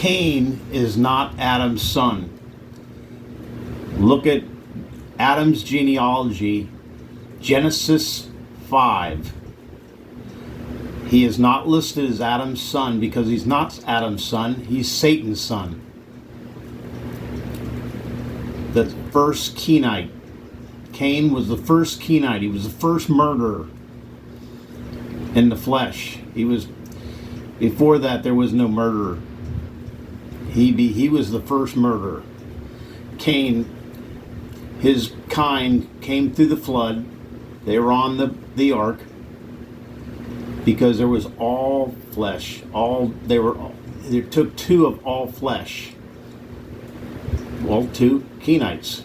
Cain is not Adam's son. Look at Adam's genealogy, Genesis 5. He is not listed as Adam's son because he's not Adam's son, he's Satan's son. The first Kenite. Cain was the first Kenite. He was the first murderer in the flesh. Before that, there was no murderer. He was the first murderer. Cain, his kind came through the flood. They were on the ark because there was all flesh. They took two of all flesh. Well, two Kenites.